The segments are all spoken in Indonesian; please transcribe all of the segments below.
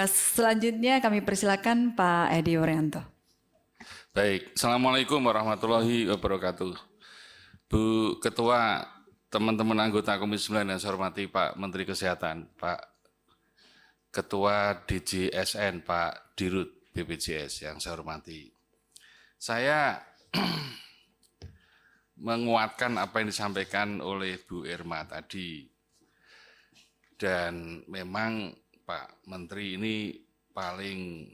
Selanjutnya kami persilakan Pak Edi Wuryanto. Baik, Assalamualaikum warahmatullahi wabarakatuh. Bu Ketua, teman-teman anggota Komisi 9 yang saya hormati Pak Menteri Kesehatan, Pak Ketua DJSN, Pak Dirut BPJS yang saya hormati. Saya menguatkan apa yang disampaikan oleh Bu Irma tadi. Dan memang Pak Menteri ini paling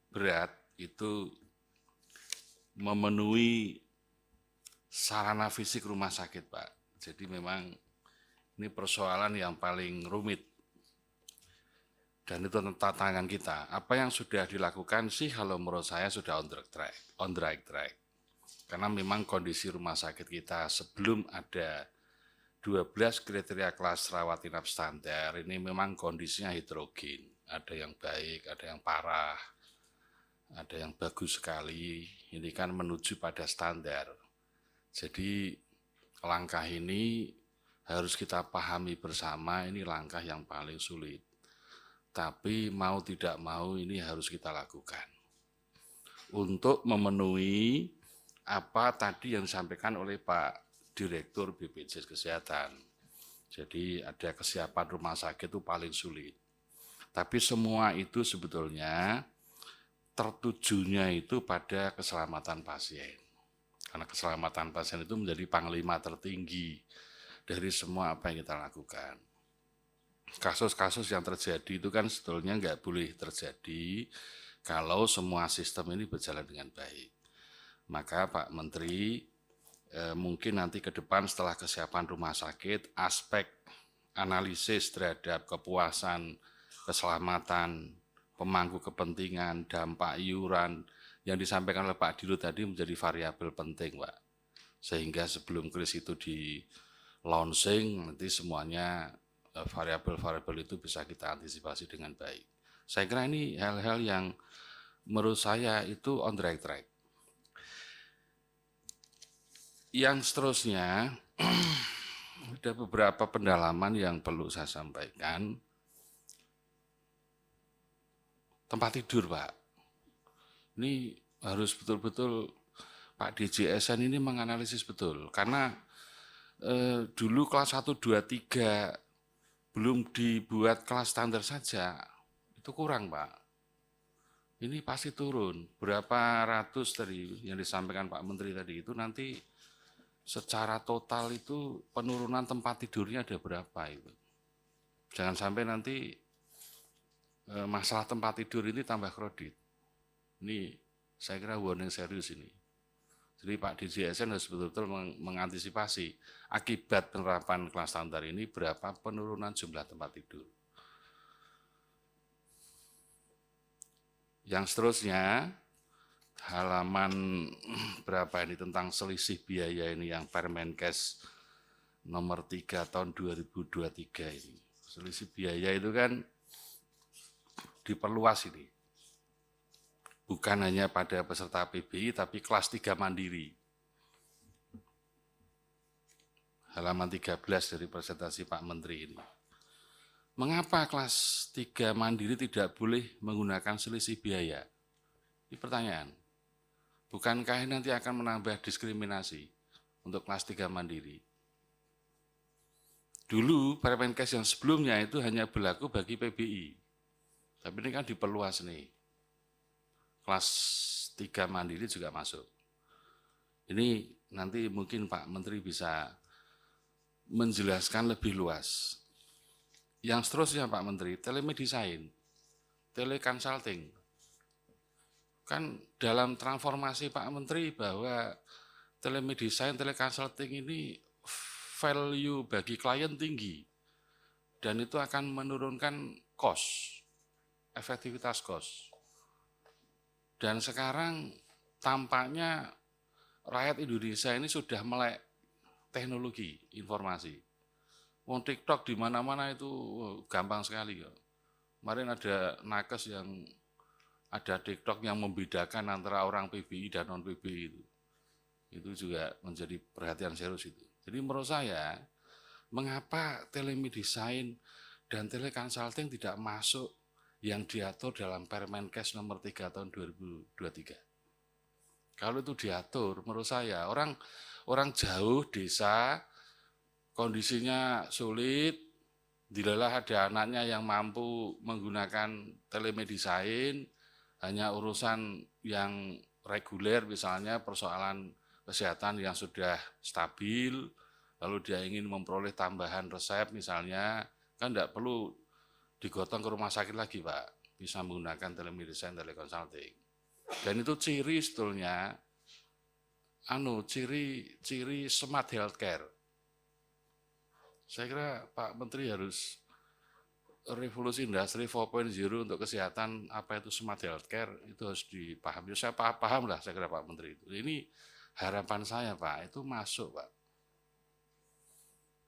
berat itu memenuhi sarana fisik rumah sakit, Pak. Jadi memang ini persoalan yang paling rumit. Dan itu tantangan kita. Apa yang sudah dilakukan sih kalau menurut saya sudah on the right track. Karena memang kondisi rumah sakit kita sebelum ada 12 kriteria kelas rawat inap standar ini memang kondisinya heterogen. Ada yang baik, ada yang parah, ada yang bagus sekali. Ini kan menuju pada standar. Jadi langkah ini harus kita pahami bersama, ini langkah yang paling sulit. Tapi mau tidak mau ini harus kita lakukan. Untuk memenuhi apa tadi yang disampaikan oleh Pak Direktur BPJS Kesehatan. Jadi ada kesiapan rumah sakit itu paling sulit. Tapi semua itu sebetulnya tertujunya itu pada keselamatan pasien. Karena keselamatan pasien itu menjadi panglima tertinggi dari semua apa yang kita lakukan. Kasus-kasus yang terjadi itu kan sebetulnya nggak boleh terjadi kalau semua sistem ini berjalan dengan baik. Maka Pak Menteri mungkin nanti ke depan setelah kesiapan rumah sakit, aspek analisis terhadap kepuasan, keselamatan, pemangku kepentingan, dampak iuran yang disampaikan oleh Pak Dirut tadi menjadi variabel penting, Pak. Sehingga sebelum kris itu di launching, nanti semuanya variabel-variabel itu bisa kita antisipasi dengan baik. Saya kira ini hal-hal yang menurut saya itu on the right track. Yang seterusnya, ada beberapa pendalaman yang perlu saya sampaikan. Tempat tidur, Pak. Ini harus betul-betul Pak DJSN ini menganalisis betul. Karena dulu kelas 1, 2, 3 belum dibuat kelas standar saja, itu kurang, Pak. Ini pasti turun. Berapa ratus tadi yang disampaikan Pak Menteri tadi itu nanti secara total itu penurunan tempat tidurnya ada berapa itu. Jangan sampai nanti masalah tempat tidur ini tambah kredit. Ini saya kira warning serius ini. Jadi Pak DJSN harus betul-betul mengantisipasi akibat penerapan kelas standar ini berapa penurunan jumlah tempat tidur. Yang seterusnya, halaman berapa ini tentang selisih biaya ini yang Permenkes nomor 3 tahun 2023 ini. Selisih biaya itu kan diperluas ini. Bukan hanya pada peserta PBI tapi kelas 3 mandiri. Halaman 13 dari presentasi Pak Menteri ini. Mengapa kelas 3 mandiri tidak boleh menggunakan selisih biaya? Ini pertanyaan. Bukankah ini nanti akan menambah diskriminasi untuk kelas 3 mandiri? Dulu Permenkes yang sebelumnya itu hanya berlaku bagi PBI. Tapi ini kan diperluas nih. Kelas 3 mandiri juga masuk. Ini nanti mungkin Pak Menteri bisa menjelaskan lebih luas. Yang seterusnya Pak Menteri, telemedicine, teleconsulting. Kan dalam transformasi Pak Menteri bahwa telemedicine, teleconsulting ini value bagi klien tinggi. Dan itu akan menurunkan cost, efektivitas cost. Dan sekarang tampaknya rakyat Indonesia ini sudah melek teknologi informasi. Wong TikTok di mana-mana itu gampang sekali ya. Kemarin ada nakes yang ada TikTok yang membedakan antara orang PBI dan non PBI itu. Itu juga menjadi perhatian serius itu. Jadi menurut saya, mengapa telemedicine dan telekonsulting tidak masuk yang diatur dalam Permenkes nomor 3 tahun 2023. Kalau itu diatur, menurut saya orang jauh desa, kondisinya sulit, dilelah ada anaknya yang mampu menggunakan telemedicine, hanya urusan yang reguler misalnya persoalan kesehatan yang sudah stabil, lalu dia ingin memperoleh tambahan resep misalnya, kan tidak perlu digotong ke rumah sakit lagi Pak, bisa menggunakan telemedicine, telekonsulting. Dan itu ciri sebetulnya, ciri smart healthcare. Saya kira Pak Menteri harus revolusi industri 4.0 untuk kesehatan, apa itu smart healthcare, itu harus dipahami. Saya paham lah, saya kira Pak Menteri itu. Ini harapan saya Pak, itu masuk Pak.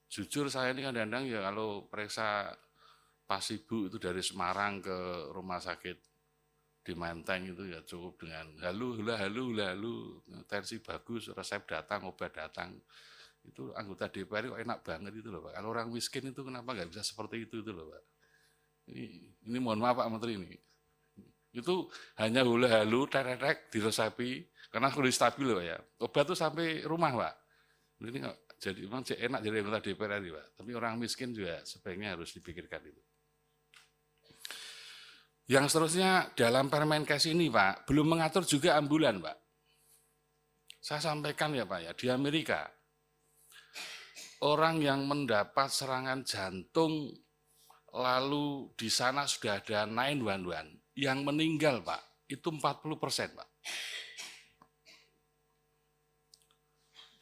Jujur saya ini kadang-kadang ya kalau periksa pas ibu itu dari Semarang ke rumah sakit di Menteng itu ya cukup dengan halu, tensi bagus, resep datang, obat datang. Itu anggota DPR kok enak banget itu loh Pak. Kalau orang miskin itu kenapa nggak bisa seperti itu loh Pak. Ini mohon maaf Pak Menteri ini. Itu hanya hula-halu, terek diresapi, karena kondisi stabil loh ya. Obat itu sampai rumah Pak. Ini jadi memang enak jadi anggota DPR ini Pak. Tapi orang miskin juga sebaiknya harus dipikirkan itu. Yang seterusnya dalam Permenkes ini Pak, belum mengatur juga ambulan Pak. Saya sampaikan ya Pak ya, di Amerika, orang yang mendapat serangan jantung, lalu di sana sudah ada 911, yang meninggal Pak, itu 40% Pak.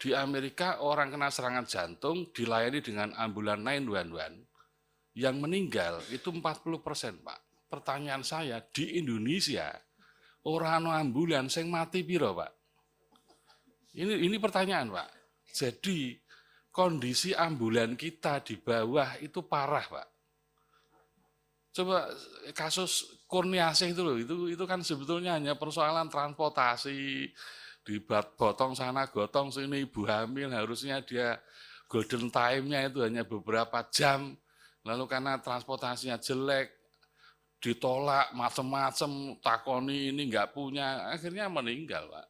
Di Amerika orang kena serangan jantung dilayani dengan ambulan 911, yang meninggal itu 40% Pak. Pertanyaan saya, di Indonesia orang ambulan sing mati piro Pak? Ini pertanyaan Pak. Jadi kondisi ambulan kita di bawah itu parah Pak. Coba kasus Kurniasih itu loh, itu kan sebetulnya hanya persoalan transportasi, botong sana, gotong sini, ibu hamil harusnya dia golden time-nya itu hanya beberapa jam, lalu karena transportasinya jelek, ditolak macam-macam, takoni ini nggak punya, akhirnya meninggal Pak.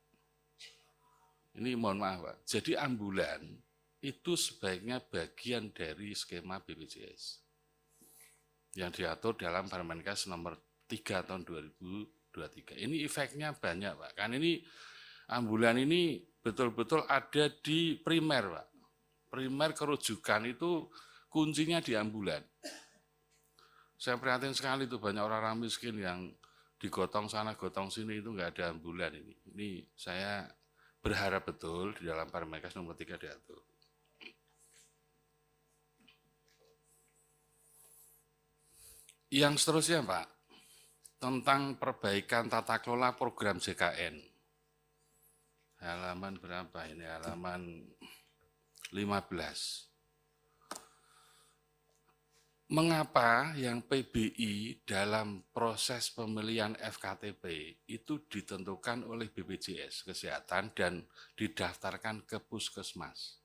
Ini mohon maaf Pak, jadi ambulan itu sebaiknya bagian dari skema BPJS yang diatur dalam Permenkes nomor 3 tahun 2023. Ini efeknya banyak Pak, kan ini ambulan ini betul-betul ada di primer Pak. Primer kerujukan itu kuncinya di ambulan. Saya prihatin sekali tuh banyak orang miskin yang digotong sana, gotong sini itu nggak ada ambulan ini. Ini saya berharap betul di dalam Permenkes nomor 3 diatur. Yang seterusnya Pak, tentang perbaikan tata kelola program JKN. Halaman berapa ini? Halaman 15. Mengapa yang PBI dalam proses pemilihan FKTP itu ditentukan oleh BPJS Kesehatan dan didaftarkan ke Puskesmas?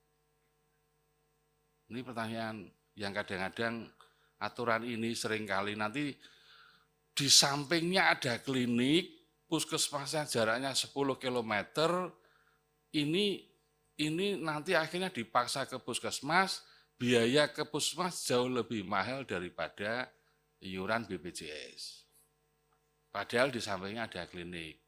Ini pertanyaan yang kadang-kadang aturan ini seringkali nanti di sampingnya ada klinik, puskesmasnya jaraknya 10 km, ini nanti akhirnya dipaksa ke puskesmas, biaya ke puskesmas jauh lebih mahal daripada iuran BPJS. Padahal di sampingnya ada klinik.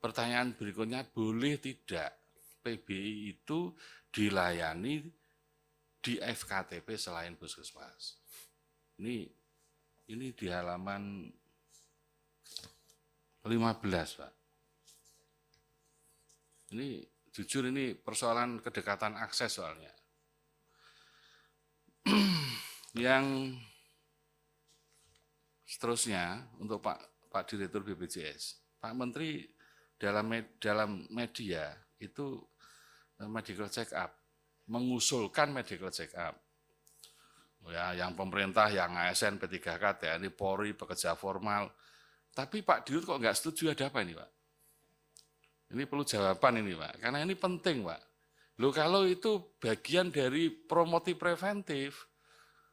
Pertanyaan berikutnya, boleh tidak PBI itu dilayani di FKTP selain puskesmas? Ini di halaman 15 Pak. Ini jujur ini persoalan kedekatan akses soalnya. Yang seterusnya untuk Pak Direktur BPJS, Pak Menteri dalam media itu medical check up, mengusulkan medical check up. Ya, yang pemerintah, yang ASN, P3K, TNI, Polri, pekerja formal. Tapi Pak Dirut kok nggak setuju, ada apa ini Pak? Ini perlu jawaban ini Pak, karena ini penting Pak. Loh kalau itu bagian dari promotif preventif,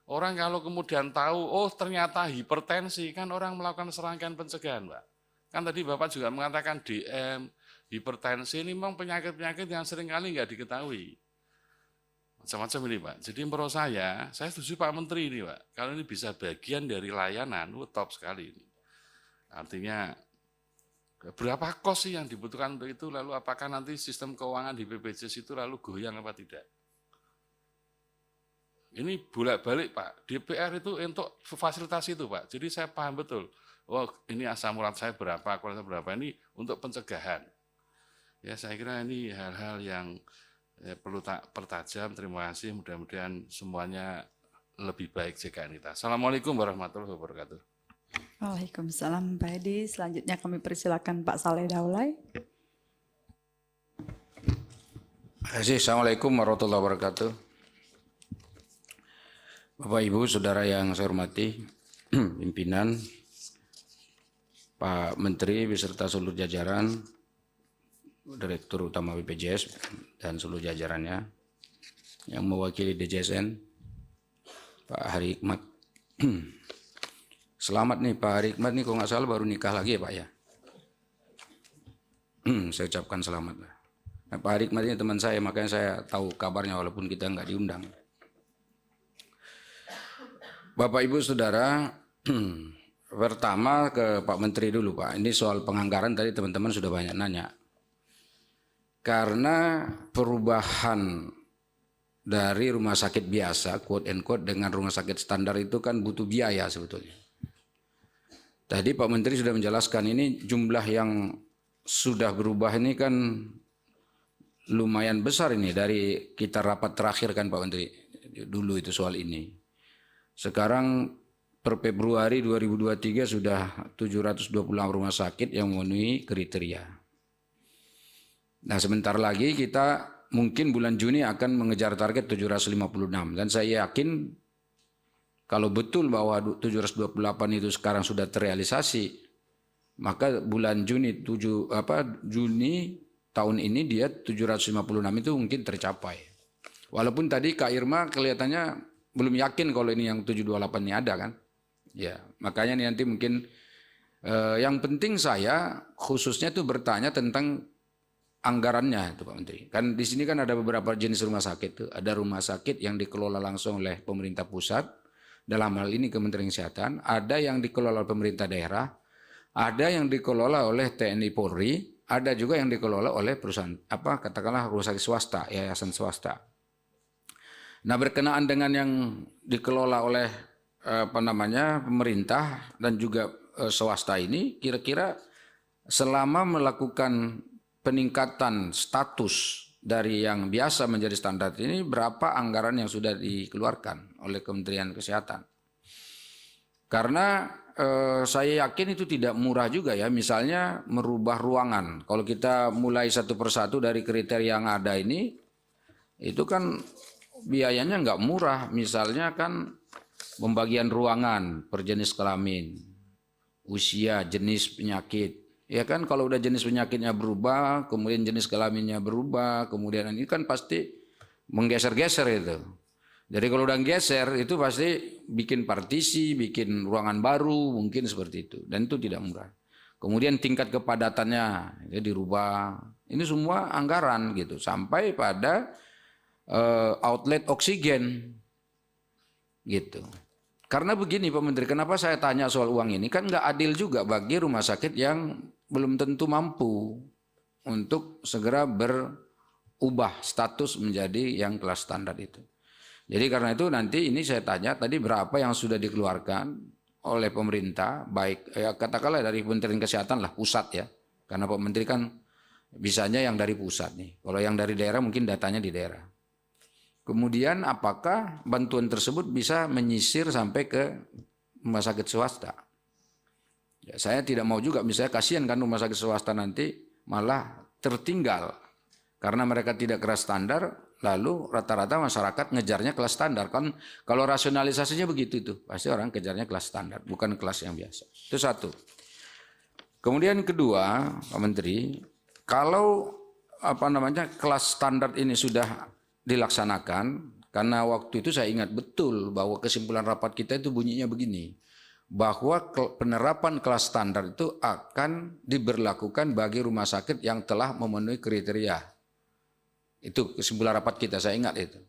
Orang kalau kemudian tahu, oh ternyata hipertensi, kan orang melakukan serangkaian pencegahan, Pak. Kan tadi Bapak juga mengatakan DM, hipertensi ini memang penyakit-penyakit yang seringkali nggak diketahui. Macam-macam ini, Pak. Jadi menurut saya setuju Pak Menteri ini, Pak. Kalau ini bisa bagian dari layanan, top sekali ini. Artinya, berapa kos sih yang dibutuhkan untuk itu, lalu apakah nanti sistem keuangan di BPJS itu lalu goyang apa tidak? Ini bolak-balik Pak, DPR itu untuk fasilitasi itu Pak. Jadi saya paham betul, oh ini asam urat saya berapa, kualitas berapa, ini untuk pencegahan. Ya saya kira ini hal-hal yang perlu pertajam. Terima kasih, mudah-mudahan semuanya lebih baik JKN kita. Assalamualaikum warahmatullahi wabarakatuh. Waalaikumsalam Pak Edi. Selanjutnya kami persilakan Pak Saleh Daulay. Assalamualaikum warahmatullahi wabarakatuh. Bapak Ibu Saudara yang saya hormati, pimpinan, Pak Menteri beserta seluruh jajaran, Direktur Utama BPJS dan seluruh jajarannya, yang mewakili DJSN, Pak Hari Hikmat. Selamat nih Pak Hari Hikmat nih, kalau nggak salah baru nikah lagi ya Pak ya. Saya ucapkan selamat. Nah, Pak Hari Hikmat ini teman saya, makanya saya tahu kabarnya walaupun kita nggak diundang. Bapak Ibu Saudara, pertama ke Pak Menteri dulu Pak. Ini soal penganggaran tadi teman-teman sudah banyak nanya. Karena perubahan dari rumah sakit biasa, quote and quote, dengan rumah sakit standar itu kan butuh biaya sebetulnya. Tadi Pak Menteri sudah menjelaskan ini jumlah yang sudah berubah ini kan lumayan besar ini dari kita rapat terakhir kan Pak Menteri. Dulu itu soal ini. Sekarang per Februari 2023 sudah 726 rumah sakit yang memenuhi kriteria. Nah sebentar lagi kita mungkin bulan Juni akan mengejar target 756 dan saya yakin kalau betul bahwa 728 itu sekarang sudah terrealisasi, maka bulan Juni Juni tahun ini dia 756 itu mungkin tercapai. Walaupun tadi Kak Irma kelihatannya belum yakin kalau ini yang 728 ini ada kan. Ya, makanya nanti mungkin yang penting saya khususnya itu bertanya tentang anggarannya itu Pak Menteri. Kan di sini kan ada beberapa jenis rumah sakit tuh. Ada rumah sakit yang dikelola langsung oleh pemerintah pusat, dalam hal ini Kementerian Kesehatan, ada yang dikelola oleh pemerintah daerah, ada yang dikelola oleh TNI Polri, ada juga yang dikelola oleh perusahaan katakanlah rumah sakit swasta, yayasan swasta. Nah berkenaan dengan yang dikelola oleh pemerintah dan juga swasta ini, kira-kira selama melakukan peningkatan status dari yang biasa menjadi standar ini, berapa anggaran yang sudah dikeluarkan oleh Kementerian Kesehatan? Karena saya yakin itu tidak murah juga ya, misalnya merubah ruangan. Kalau kita mulai satu persatu dari kriteria yang ada ini, itu kan biayanya nggak murah. Misalnya kan pembagian ruangan per jenis kelamin, usia, jenis penyakit. Ya kan kalau udah jenis penyakitnya berubah, kemudian jenis kelaminnya berubah, kemudian ini kan pasti menggeser-geser itu. Jadi kalau udah geser itu pasti bikin partisi, bikin ruangan baru, mungkin seperti itu. Dan itu tidak murah. Kemudian tingkat kepadatannya ya dirubah. Ini semua anggaran gitu. Sampai pada outlet oksigen gitu. Karena begini Pak Menteri, kenapa saya tanya soal uang ini? Kan nggak adil juga bagi rumah sakit yang belum tentu mampu untuk segera berubah status menjadi yang kelas standar itu. Jadi karena itu nanti ini saya tanya tadi berapa yang sudah dikeluarkan oleh pemerintah, baik ya katakanlah dari Kementerian Kesehatan lah, pusat ya. Karena Pak Menteri kan bisanya yang dari pusat nih. Kalau yang dari daerah mungkin datanya di daerah. Kemudian apakah bantuan tersebut bisa menyisir sampai ke rumah sakit swasta? Ya, saya tidak mau juga, misalnya kasihan kan rumah sakit swasta nanti malah tertinggal karena mereka tidak kelas standar, lalu rata-rata masyarakat ngejarnya kelas standar. Kan kalau rasionalisasinya begitu tuh, pasti orang kejarnya kelas standar, bukan kelas yang biasa. Itu satu. Kemudian kedua, Pak Menteri, kalau kelas standar ini sudah dilaksanakan, Karena waktu itu saya ingat betul bahwa kesimpulan rapat kita itu bunyinya begini, bahwa penerapan kelas standar itu akan diberlakukan bagi rumah sakit yang telah memenuhi kriteria. Itu kesimpulan rapat kita, saya ingat itu.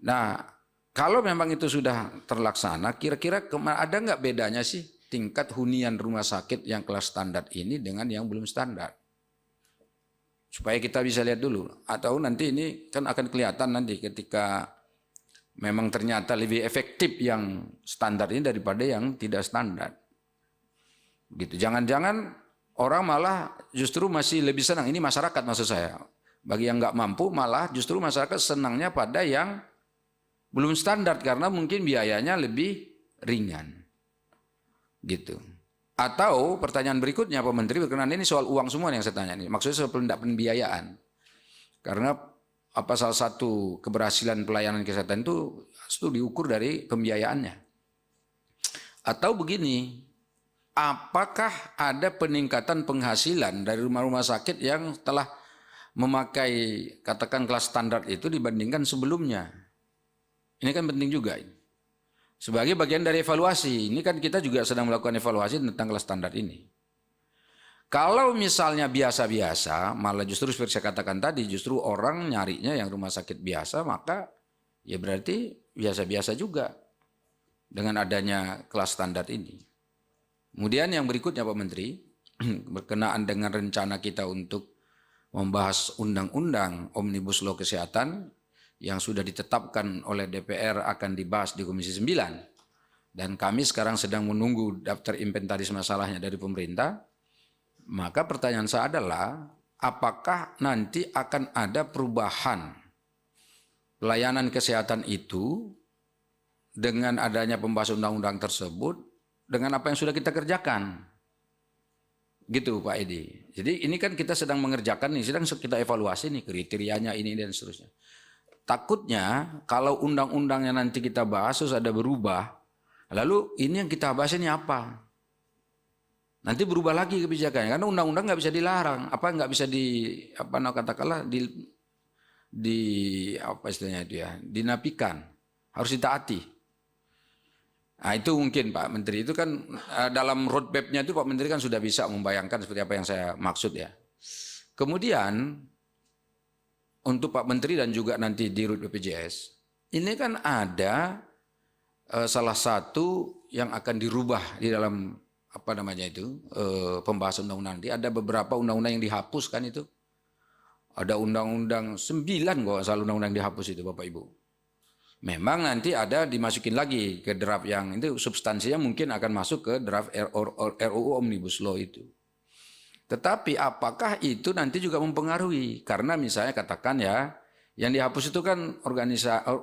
Nah, kalau memang itu sudah terlaksana, kira-kira ada nggak bedanya sih tingkat hunian rumah sakit yang kelas standar ini dengan yang belum standar? Supaya kita bisa lihat dulu. Atau nanti ini kan akan kelihatan nanti ketika memang ternyata lebih efektif yang standar ini daripada yang tidak standar. Gitu. Jangan-jangan orang malah justru masih lebih senang. Ini masyarakat maksud saya. Bagi yang nggak mampu malah justru masyarakat senangnya pada yang belum standar karena mungkin biayanya lebih ringan. Gitu. Atau pertanyaan berikutnya Pak Menteri berkenaan ini soal uang semua yang saya tanya ini. Maksudnya soal pembiayaan. Karena salah satu keberhasilan pelayanan kesehatan itu diukur dari pembiayaannya. Atau begini, apakah ada peningkatan penghasilan dari rumah-rumah sakit yang telah memakai katakan kelas standar itu dibandingkan sebelumnya? Ini kan penting juga ini. Sebagai bagian dari evaluasi, ini kan kita juga sedang melakukan evaluasi tentang kelas standar ini. Kalau misalnya biasa-biasa, malah justru seperti saya katakan tadi, justru orang nyarinya yang rumah sakit biasa, maka ya berarti biasa-biasa juga dengan adanya kelas standar ini. Kemudian yang berikutnya Pak Menteri, berkenaan dengan rencana kita untuk membahas undang-undang Omnibus Law Kesehatan yang sudah ditetapkan oleh DPR akan dibahas di Komisi 9. Dan kami sekarang sedang menunggu daftar inventaris masalahnya dari pemerintah. Maka pertanyaan saya adalah, apakah nanti akan ada perubahan pelayanan kesehatan itu dengan adanya pembahasan undang-undang tersebut dengan apa yang sudah kita kerjakan? Gitu Pak Edi. Jadi ini kan kita sedang mengerjakan nih, sedang kita evaluasi nih kriterianya ini dan seterusnya. Takutnya kalau undang-undangnya nanti kita bahas terus ada berubah, lalu ini yang kita bahas ini apa? Nanti berubah lagi kebijakannya karena undang-undang nggak bisa dilarang, nggak bisa dinafikan, harus ditaati. Nah itu mungkin Pak Menteri itu kan dalam roadmap-nya itu Pak Menteri kan sudah bisa membayangkan seperti apa yang saya maksud ya. Kemudian untuk Pak Menteri dan juga nanti di Rut BPJS ini kan ada salah satu yang akan dirubah di dalam pembahasan undang-undang nanti. Ada beberapa undang-undang yang dihapus kan itu. Ada undang-undang 9 kok asal undang-undang yang dihapus itu Bapak Ibu. Memang nanti ada dimasukin lagi ke draft yang itu substansinya mungkin akan masuk ke draft RUU Omnibus Law itu. Tetapi apakah itu nanti juga mempengaruhi? Karena misalnya katakan ya, yang dihapus itu kan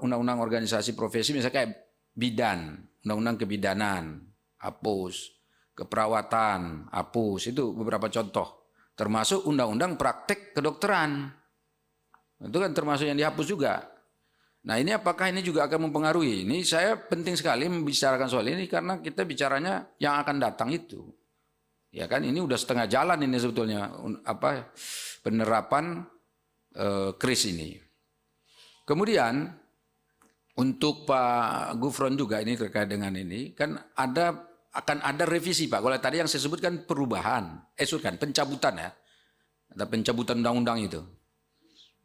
undang-undang organisasi profesi misalnya kayak bidan, undang-undang kebidanan, hapus. Keperawatan, hapus, itu beberapa contoh. Termasuk undang-undang praktek kedokteran. Itu kan termasuk yang dihapus juga. Nah ini apakah ini juga akan mempengaruhi? Ini saya penting sekali membicarakan soal ini karena kita bicaranya yang akan datang itu. Ya kan ini udah setengah jalan ini sebetulnya penerapan kris ini. Kemudian untuk Pak Gufron juga ini terkait dengan ini kan akan ada revisi Pak. Kalau tadi yang saya sebutkan perubahan, pencabutan ya. Ada pencabutan undang-undang itu.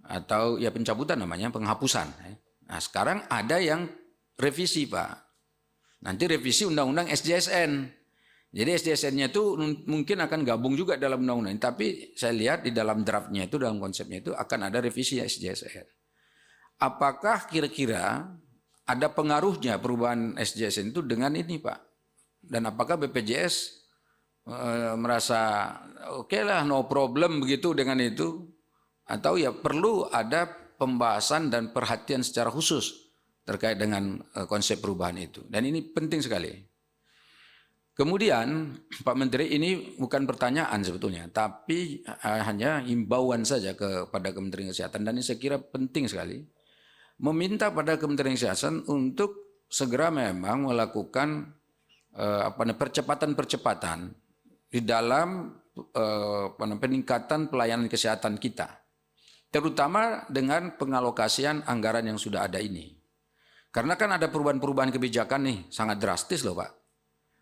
Atau ya pencabutan namanya, penghapusan. Nah sekarang ada yang revisi Pak. Nanti revisi undang-undang SJSN. Jadi SJSN-nya itu mungkin akan gabung juga dalam undang-undang. Tapi saya lihat di dalam draftnya itu, dalam konsepnya itu akan ada revisi SJSN. Apakah kira-kira ada pengaruhnya perubahan SJSN itu dengan ini Pak? Dan apakah BPJS merasa oke lah no problem begitu dengan itu? Atau ya perlu ada pembahasan dan perhatian secara khusus terkait dengan konsep perubahan itu. Dan ini penting sekali. Kemudian Pak Menteri ini bukan pertanyaan sebetulnya, tapi hanya himbauan saja kepada Kementerian Kesehatan. Dan ini saya kira penting sekali. Meminta pada Kementerian Kesehatan untuk segera memang melakukan percepatan di dalam peningkatan pelayanan kesehatan kita. terutama dengan pengalokasian anggaran yang sudah ada ini. Karena kan ada perubahan-perubahan kebijakan nih, sangat drastis loh Pak.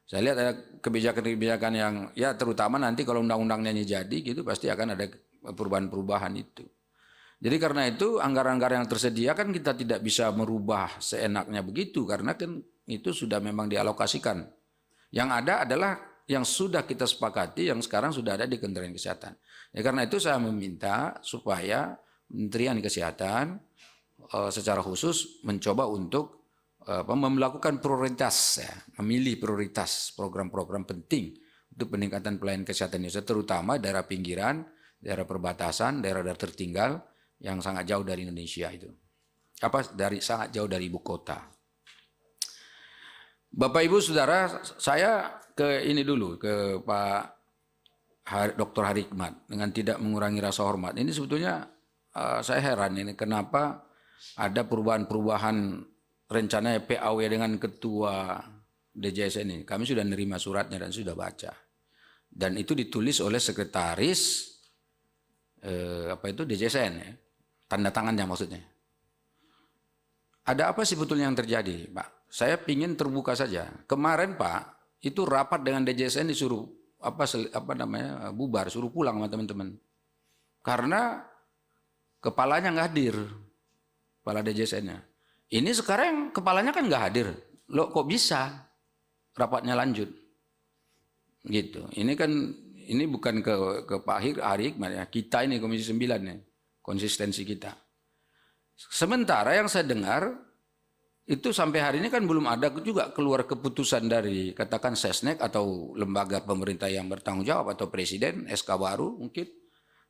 Saya lihat ada kebijakan-kebijakan yang ya terutama nanti kalau undang-undangnya ini jadi gitu pasti akan ada perubahan-perubahan itu. Jadi karena itu anggaran-anggaran yang tersedia kan kita tidak bisa merubah seenaknya begitu karena kan itu sudah memang dialokasikan. Yang ada adalah yang sudah kita sepakati yang sekarang sudah ada di Kementerian Kesehatan. Ya, karena itu saya meminta supaya Kementerian Kesehatan secara khusus mencoba untuk melakukan prioritas, ya, memilih prioritas program-program penting untuk peningkatan pelayanan kesehatan Indonesia, terutama daerah pinggiran, daerah perbatasan, daerah-daerah tertinggal yang sangat jauh dari Indonesia itu. Sangat jauh dari ibu kota. Bapak Ibu Saudara, saya ke ini dulu, ke Pak Dr. Hari Hikmat dengan tidak mengurangi rasa hormat. Ini sebetulnya saya heran ini kenapa ada perubahan-perubahan rencana PAW dengan ketua DJSN ini. Kami sudah menerima suratnya dan sudah baca. Dan itu ditulis oleh sekretaris DJSN ya. Tanda tangannya maksudnya. Ada apa sebetulnya yang terjadi, Pak? Saya ingin terbuka saja. Kemarin Pak, itu rapat dengan DJSN disuruh bubar, suruh pulang sama teman-teman. Karena kepalanya nggak hadir, kepala DJSN-nya. Ini sekarang kepalanya kan nggak hadir. Loh kok bisa rapatnya lanjut? Gitu. Ini bukan ke Pak Hari Hikmat ya. Kita ini Komisi 9 ya. Konsistensi kita. Sementara yang saya dengar itu sampai hari ini kan belum ada juga keluar keputusan dari katakan Sesnek atau lembaga pemerintah yang bertanggung jawab atau presiden SK baru mungkin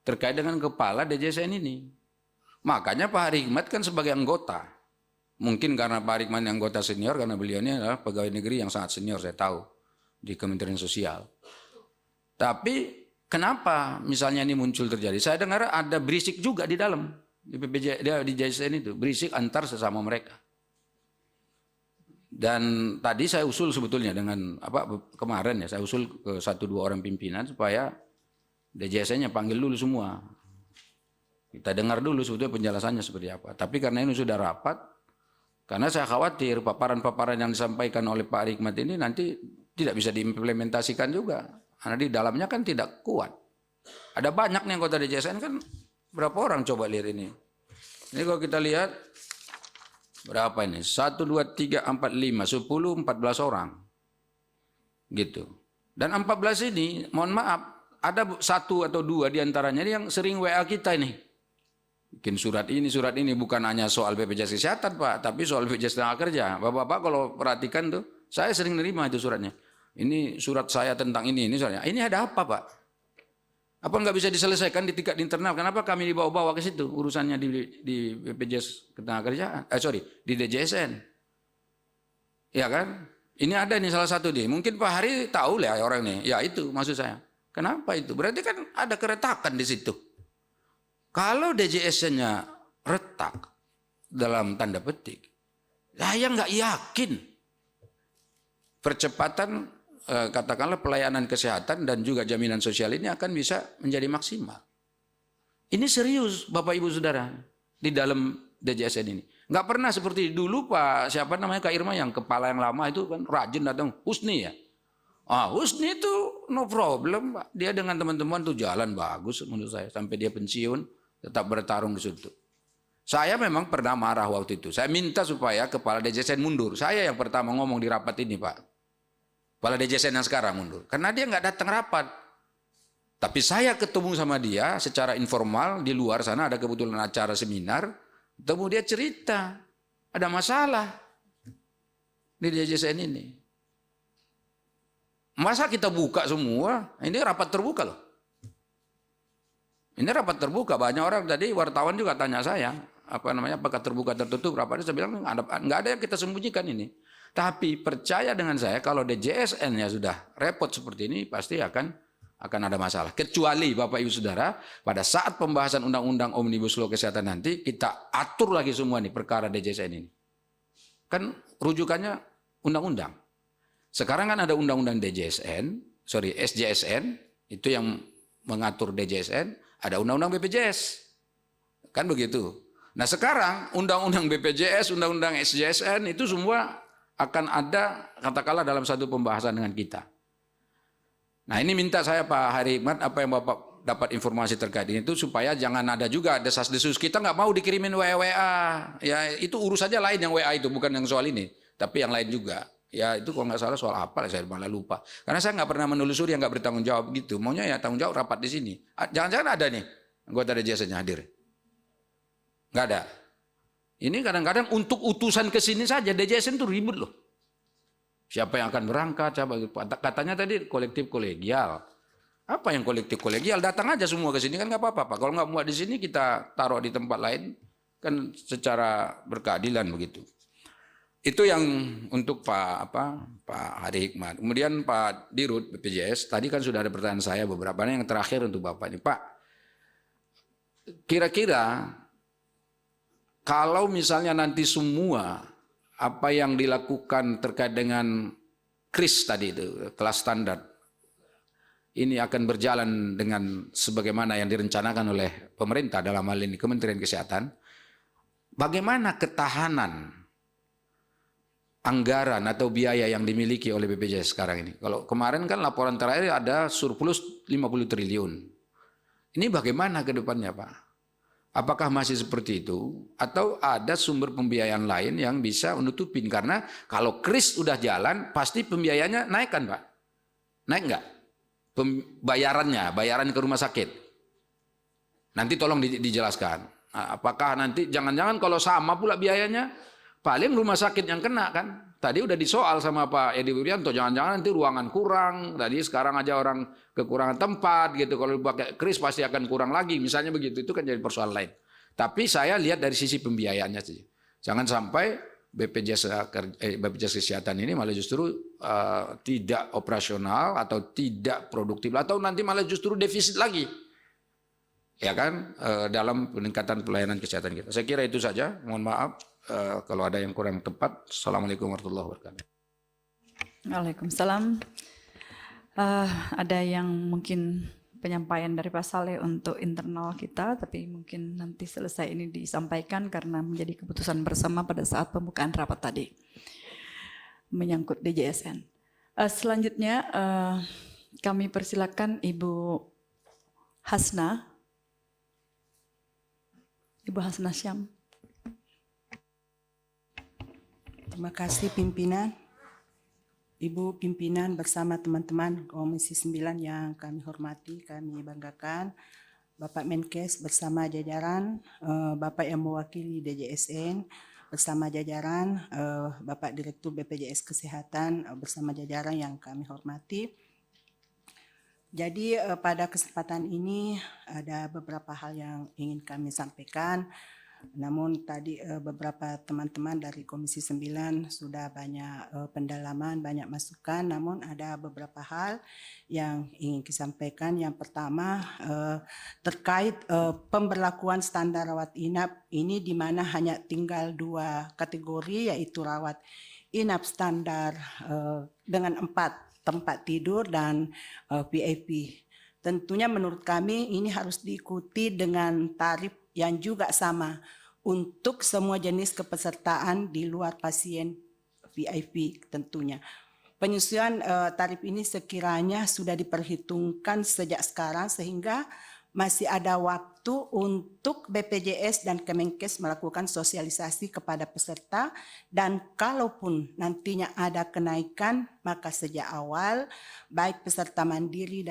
terkait dengan kepala DJSN ini. Makanya Pak Hari Hikmat kan sebagai anggota. Mungkin karena Pak Hikmat yang anggota senior, karena beliau ini adalah pegawai negeri yang sangat senior, saya tahu, di Kementerian Sosial. Tapi kenapa misalnya ini muncul terjadi? Saya dengar ada berisik juga di dalam, di JSN itu, berisik antar sesama mereka. Dan tadi saya usul sebetulnya dengan kemarin ya, saya usul ke 1-2 orang pimpinan supaya DJSN-nya panggil dulu semua. Kita dengar dulu sebetulnya penjelasannya seperti apa. Tapi karena ini sudah rapat, karena saya khawatir paparan-paparan yang disampaikan oleh Pak Hari Hikmat ini nanti tidak bisa diimplementasikan juga. Karena di dalamnya kan tidak kuat. Ada banyak nih anggota DJSN kan, berapa orang coba lihat ini. Ini kalau kita lihat, berapa ini? 1, 2, 3, 4, 5, 10, 14 orang. Gitu. Dan 14 ini, mohon maaf, ada 1 atau 2 diantaranya yang sering WA kita ini. Bikin surat ini bukan hanya soal BPJS Kesehatan Pak, tapi soal BPJS Tenaga Kerja. Bapak-bapak kalau perhatikan tuh, saya sering nerima itu suratnya. Ini surat saya tentang ini soalnya. Ini ada apa Pak? Apa nggak bisa diselesaikan di tingkat internal? Kenapa kami dibawa-bawa ke situ urusannya di BPJS Ketenagakerjaan? Di DJSN. Ya kan? Ini ada nih salah satu nih. Mungkin Pak Hari tahu lah orang nih. Ya itu maksud saya. Kenapa itu? Berarti kan ada keretakan di situ. Kalau DJSN-nya retak dalam tanda petik, saya nggak yakin percepatan katakanlah pelayanan kesehatan dan juga jaminan sosial ini akan bisa menjadi maksimal. Ini serius Bapak Ibu Saudara di dalam DJSN ini. Nggak pernah seperti dulu Pak Kak Irma yang kepala yang lama itu kan rajin datang, Husni ya. Husni itu no problem Pak. Dia dengan teman-teman tuh jalan bagus menurut saya sampai dia pensiun. Tetap bertarung di situ. Saya memang pernah marah waktu itu. Saya minta supaya kepala DJSN mundur. Saya yang pertama ngomong di rapat ini Pak. Kepala DJSN yang sekarang mundur. Karena dia nggak datang rapat. Tapi saya ketemu sama dia secara informal di luar sana ada kebetulan acara seminar. Ketemu dia cerita. Ada masalah di DJSN ini. Masa kita buka semua? Ini rapat terbuka loh. Ini rapat terbuka, banyak orang tadi wartawan juga tanya saya, apakah terbuka tertutup rapat? Saya bilang nggak ada yang kita sembunyikan ini. Tapi percaya dengan saya kalau DJSN-nya sudah repot seperti ini pasti akan ada masalah. Kecuali Bapak Ibu Saudara pada saat pembahasan undang-undang Omnibus Law Kesehatan nanti kita atur lagi semua nih perkara DJSN ini. Kan rujukannya undang-undang. Sekarang kan ada undang-undang SJSN itu yang mengatur DJSN. Ada undang-undang BPJS. Kan begitu. Nah sekarang undang-undang BPJS, undang-undang SJSN itu semua akan ada katakanlah dalam satu pembahasan dengan kita. Nah ini minta saya Pak Hari Hikmat, apa yang Bapak dapat informasi terkait ini itu supaya jangan ada juga desas-desus, kita nggak mau dikirimin WA. Ya itu urus saja lain yang WA itu, bukan yang soal ini, tapi yang lain juga. Ya itu kalau nggak salah soal apa, saya malah lupa. Karena saya nggak pernah menelusuri yang nggak bertanggung jawab gitu. Maunya ya tanggung jawab rapat di sini. Jangan-jangan ada nih anggota DJSN hadir. Nggak ada. Ini kadang-kadang untuk utusan ke sini saja DJSN itu ribut loh. Siapa yang akan berangkat? Katanya tadi kolektif kolegial. Apa yang kolektif kolegial? Datang aja semua ke sini kan nggak apa-apa. Kalau nggak muat di sini kita taruh di tempat lain kan secara berkeadilan begitu. Itu yang untuk Pak Hari Hikmat. Kemudian Pak Dirut BPJS tadi kan sudah ada pertanyaan saya beberapa. Yang terakhir untuk Bapak ini Pak. Kira-kira kalau misalnya nanti semua apa yang dilakukan terkait dengan KRIS tadi itu, kelas standar, ini akan berjalan dengan sebagaimana yang direncanakan oleh pemerintah dalam hal ini Kementerian Kesehatan, bagaimana ketahanan anggaran atau biaya yang dimiliki oleh BPJS sekarang ini? Kalau kemarin kan laporan terakhir ada surplus 50 triliun. Ini bagaimana ke depannya Pak? Apakah masih seperti itu? Atau ada sumber pembiayaan lain yang bisa menutupin? Karena kalau KRIS udah jalan, pasti pembiayanya naik kan Pak? Naik enggak? Bayaran ke rumah sakit. Nanti tolong dijelaskan. Nah, apakah nanti jangan-jangan kalau sama pula biayanya, paling rumah sakit yang kena kan? Tadi udah disoal sama Pak Edi Wuryanto, jangan-jangan nanti ruangan kurang. Tadi sekarang aja orang kekurangan tempat gitu. Kalau pakai KRIS pasti akan kurang lagi. Misalnya begitu, itu kan jadi persoalan lain. Tapi saya lihat dari sisi pembiayaannya saja. Jangan sampai BPJS Kesehatan ini malah justru tidak operasional atau tidak produktif atau nanti malah justru defisit lagi. Ya kan, dalam peningkatan pelayanan kesehatan kita. Saya kira itu saja. Mohon maaf kalau ada yang kurang tepat. Assalamualaikum warahmatullahi wabarakatuh. Waalaikumsalam. Ada yang mungkin penyampaian dari Pak Saleh untuk internal kita, tapi mungkin nanti selesai ini disampaikan karena menjadi keputusan bersama pada saat pembukaan rapat tadi menyangkut DJSN. Selanjutnya kami persilakan Ibu Hasna. Ibu Hasna Syam. Terima kasih pimpinan. Ibu pimpinan bersama teman-teman Komisi 9 yang kami hormati, kami banggakan, Bapak Menkes bersama jajaran, Bapak yang mewakili DJSN bersama jajaran, Bapak Direktur BPJS Kesehatan bersama jajaran yang kami hormati. Jadi pada kesempatan ini ada beberapa hal yang ingin kami sampaikan. Namun tadi beberapa teman-teman dari Komisi 9 sudah banyak pendalaman, banyak masukan, namun ada beberapa hal yang ingin disampaikan. Yang pertama terkait pemberlakuan standar rawat inap ini di mana hanya tinggal 2 kategori, yaitu rawat inap standar dengan 4 tempat tidur dan VIP. Tentunya menurut kami ini harus diikuti dengan tarif yang juga sama untuk semua jenis kepesertaan di luar pasien VIP tentunya. Penyesuaian tarif ini sekiranya sudah diperhitungkan sejak sekarang sehingga masih ada waktu untuk BPJS dan Kemenkes melakukan sosialisasi kepada peserta, dan kalaupun nantinya ada kenaikan maka sejak awal baik peserta mandiri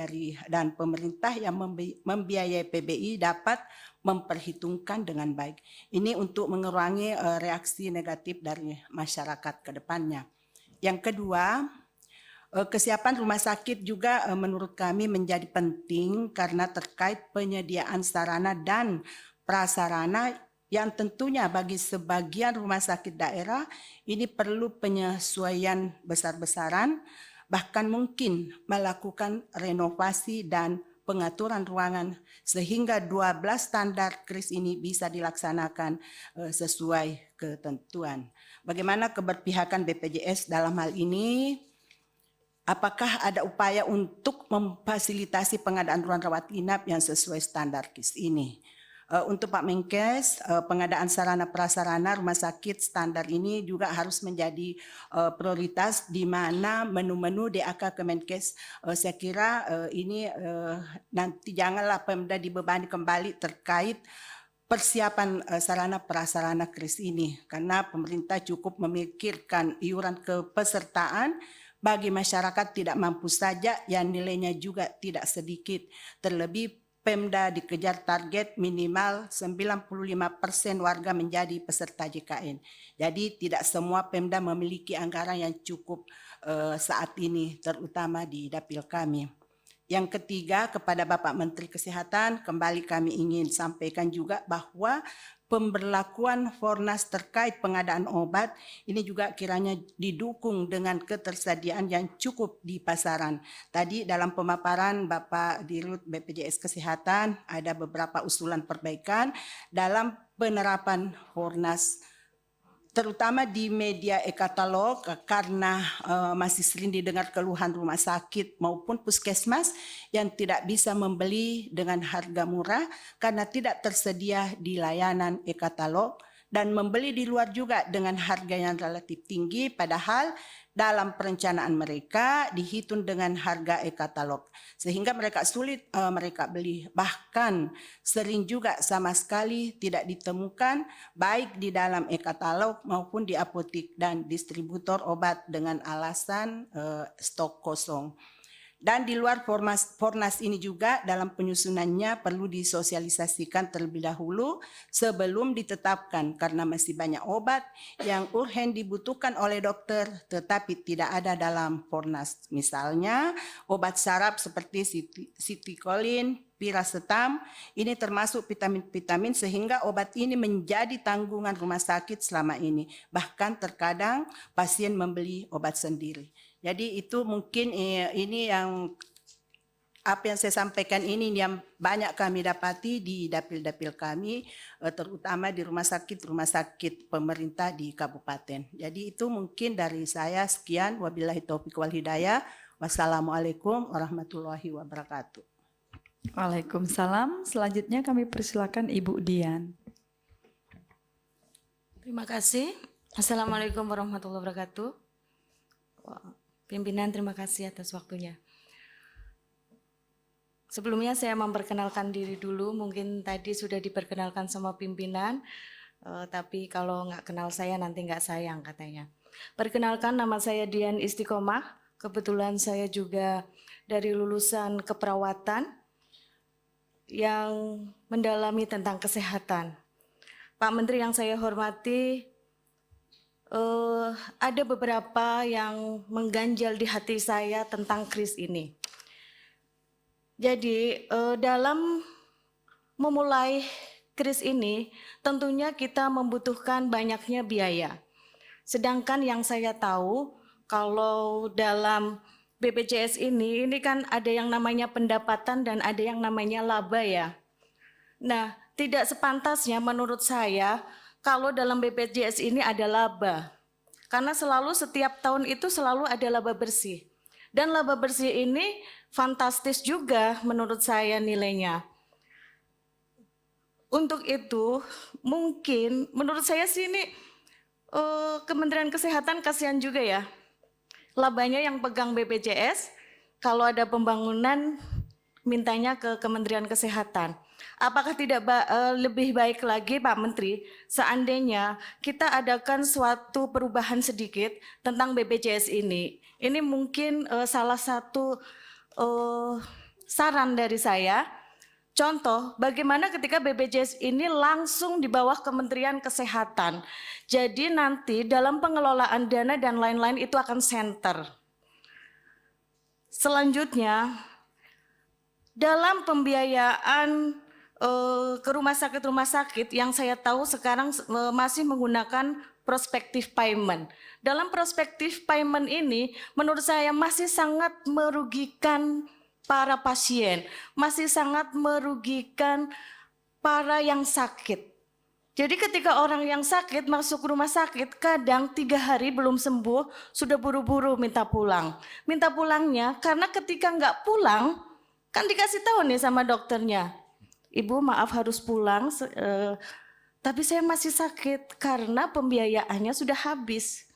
dan pemerintah yang membiayai PBI dapat memperhitungkan dengan baik. Ini untuk mengurangi reaksi negatif dari masyarakat ke depannya. Yang kedua, kesiapan rumah sakit juga menurut kami menjadi penting karena terkait penyediaan sarana dan prasarana yang tentunya bagi sebagian rumah sakit daerah ini perlu penyesuaian besar-besaran, bahkan mungkin melakukan renovasi dan pengaturan ruangan sehingga 12 standar KRIS ini bisa dilaksanakan sesuai ketentuan. Bagaimana keberpihakan BPJS dalam hal ini? Apakah ada upaya untuk memfasilitasi pengadaan ruang rawat inap yang sesuai standar KRIS ini? Untuk Pak Menkes, pengadaan sarana prasarana rumah sakit standar ini juga harus menjadi prioritas, di mana menu-menu DAK Kemenkes, saya kira ini nanti janganlah Pemda dibebani kembali terkait persiapan sarana prasarana KRIS ini, karena pemerintah cukup memikirkan iuran kepesertaan bagi masyarakat tidak mampu saja yang nilainya juga tidak sedikit. Terlebih Pemda dikejar target minimal 95% warga menjadi peserta JKN. Jadi tidak semua Pemda memiliki anggaran yang cukup saat ini, terutama di dapil kami. Yang ketiga, kepada Bapak Menteri Kesehatan, kembali kami ingin sampaikan juga bahwa pemberlakuan Fornas terkait pengadaan obat ini juga kiranya didukung dengan ketersediaan yang cukup di pasaran. Tadi dalam pemaparan Bapak Dirut BPJS Kesehatan ada beberapa usulan perbaikan dalam penerapan Fornas, terutama di media e-katalog, karena masih sering didengar keluhan rumah sakit maupun puskesmas yang tidak bisa membeli dengan harga murah karena tidak tersedia di layanan e-katalog, dan membeli di luar juga dengan harga yang relatif tinggi, padahal dalam perencanaan mereka dihitung dengan harga e-katalog, sehingga mereka sulit mereka beli. Bahkan sering juga sama sekali tidak ditemukan baik di dalam e-katalog maupun di apotik dan distributor obat dengan alasan stok kosong. Dan di luar Fornas ini juga dalam penyusunannya perlu disosialisasikan terlebih dahulu sebelum ditetapkan, karena masih banyak obat yang urgen dibutuhkan oleh dokter tetapi tidak ada dalam Fornas. Misalnya obat saraf seperti sitikolin, piracetam, ini termasuk vitamin-vitamin, sehingga obat ini menjadi tanggungan rumah sakit selama ini. Bahkan terkadang pasien membeli obat sendiri. Jadi itu mungkin ini yang apa yang saya sampaikan ini yang banyak kami dapati di dapil-dapil kami, terutama di rumah sakit pemerintah di kabupaten. Jadi itu mungkin dari saya, sekian. Wabillahi taufiq wal hidayah. Wassalamualaikum warahmatullahi wabarakatuh. Waalaikumsalam. Selanjutnya kami persilakan Ibu Dian. Terima kasih. Assalamualaikum warahmatullahi wabarakatuh. Pimpinan, terima kasih atas waktunya. Sebelumnya saya memperkenalkan diri dulu, mungkin tadi sudah diperkenalkan sama pimpinan, tapi kalau nggak kenal saya nanti nggak sayang katanya. Perkenalkan, nama saya Dian Istiqomah, kebetulan saya juga dari lulusan keperawatan yang mendalami tentang kesehatan. Pak Menteri yang saya hormati, ada beberapa yang mengganjal di hati saya tentang KRIS ini. Jadi dalam memulai KRIS ini tentunya kita membutuhkan banyaknya biaya. Sedangkan yang saya tahu kalau dalam BPJS ini kan ada yang namanya pendapatan dan ada yang namanya laba ya. Nah, tidak sepantasnya menurut saya kalau dalam BPJS ini ada laba, karena selalu setiap tahun itu selalu ada laba bersih. Dan laba bersih ini fantastis juga menurut saya nilainya. Untuk itu mungkin menurut saya sih ini Kementerian Kesehatan kasihan juga ya. Labanya yang pegang BPJS, kalau ada pembangunan mintanya ke Kementerian Kesehatan. Apakah tidak lebih baik lagi Pak Menteri seandainya kita adakan suatu perubahan sedikit tentang BPJS ini? Ini mungkin salah satu saran dari saya. Contoh, bagaimana ketika BPJS ini langsung di bawah Kementerian Kesehatan. Jadi nanti dalam pengelolaan dana dan lain-lain itu akan center. Selanjutnya, dalam pembiayaan ke rumah sakit yang saya tahu sekarang masih menggunakan prospective payment. Dalam prospective payment ini menurut saya masih sangat merugikan para pasien, masih sangat merugikan para yang sakit. Jadi ketika orang yang sakit masuk rumah sakit, kadang 3 hari belum sembuh, sudah buru-buru minta pulang. Minta pulangnya karena ketika nggak pulang, kan dikasih tahu nih sama dokternya, Ibu maaf harus pulang, tapi saya masih sakit karena pembiayaannya sudah habis.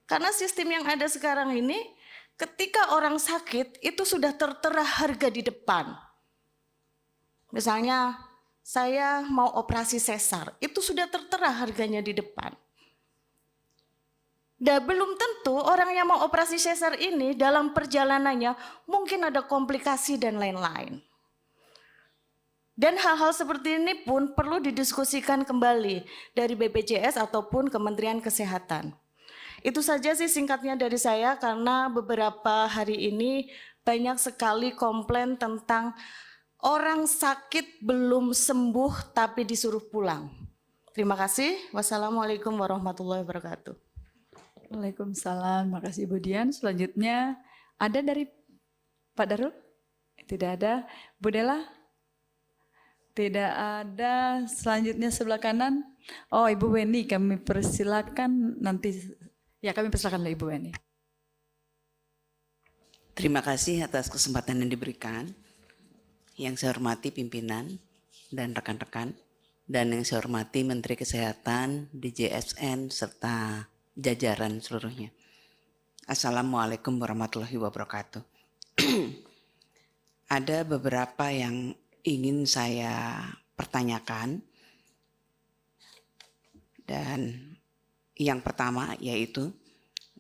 Karena sistem yang ada sekarang ini, ketika orang sakit itu sudah tertera harga di depan. Misalnya saya mau operasi sesar, itu sudah tertera harganya di depan. Dan belum tentu orang yang mau operasi sesar ini dalam perjalanannya mungkin ada komplikasi dan lain-lain. Dan hal-hal seperti ini pun perlu didiskusikan kembali dari BPJS ataupun Kementerian Kesehatan. Itu saja sih singkatnya dari saya, karena beberapa hari ini banyak sekali komplain tentang orang sakit belum sembuh tapi disuruh pulang. Terima kasih. Wassalamualaikum warahmatullahi wabarakatuh. Waalaikumsalam. Makasih Ibu Dian. Selanjutnya ada dari Pak Darul? Tidak ada. Bu Dela? Tidak ada. Selanjutnya sebelah kanan. Oh, Ibu Weni, kami persilakan nanti. Ya, kami persilakan Ibu Weni. Terima kasih atas kesempatan yang diberikan. Yang saya hormati pimpinan dan rekan-rekan, dan yang saya hormati Menteri Kesehatan, DJSN, serta jajaran seluruhnya. Assalamualaikum warahmatullahi wabarakatuh. Ada beberapa yang ingin saya pertanyakan, dan yang pertama yaitu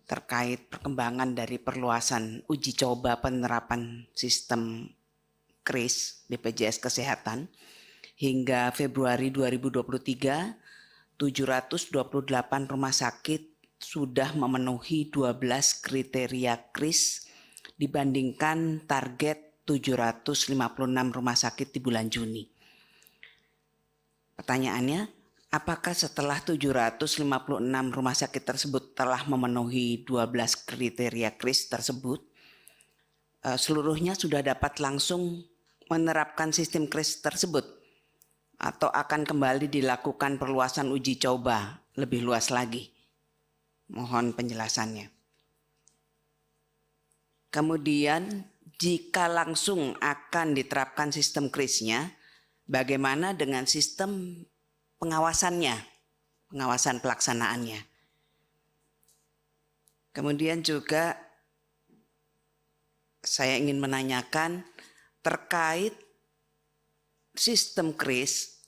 terkait perkembangan dari perluasan uji coba penerapan sistem KRIS BPJS Kesehatan hingga Februari 2023, 728 rumah sakit sudah memenuhi 12 kriteria KRIS dibandingkan target 756 rumah sakit di bulan Juni. Pertanyaannya, apakah setelah 756 rumah sakit tersebut telah memenuhi 12 kriteria KRIS tersebut, seluruhnya sudah dapat langsung menerapkan sistem KRIS tersebut, atau akan kembali dilakukan perluasan uji coba lebih luas lagi? Mohon penjelasannya. Kemudian, jika langsung akan diterapkan sistem KRIS-nya, bagaimana dengan sistem pengawasannya, pengawasan pelaksanaannya? Kemudian juga saya ingin menanyakan terkait sistem KRIS,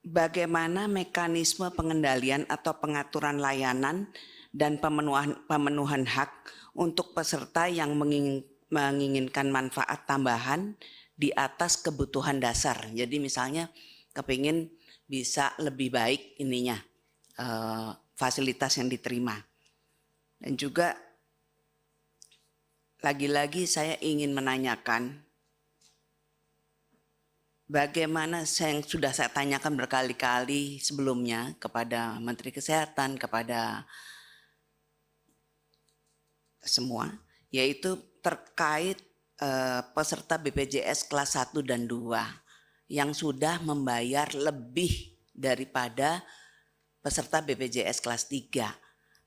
bagaimana mekanisme pengendalian atau pengaturan layanan dan pemenuhan hak untuk peserta yang menginginkan manfaat tambahan di atas kebutuhan dasar. Jadi misalnya kepingin bisa lebih baik ininya, fasilitas yang diterima. Dan juga lagi-lagi saya ingin menanyakan, bagaimana yang sudah saya tanyakan berkali-kali sebelumnya kepada Menteri Kesehatan, kepada semua, yaitu terkait peserta BPJS kelas 1 dan 2 yang sudah membayar lebih daripada peserta BPJS kelas 3.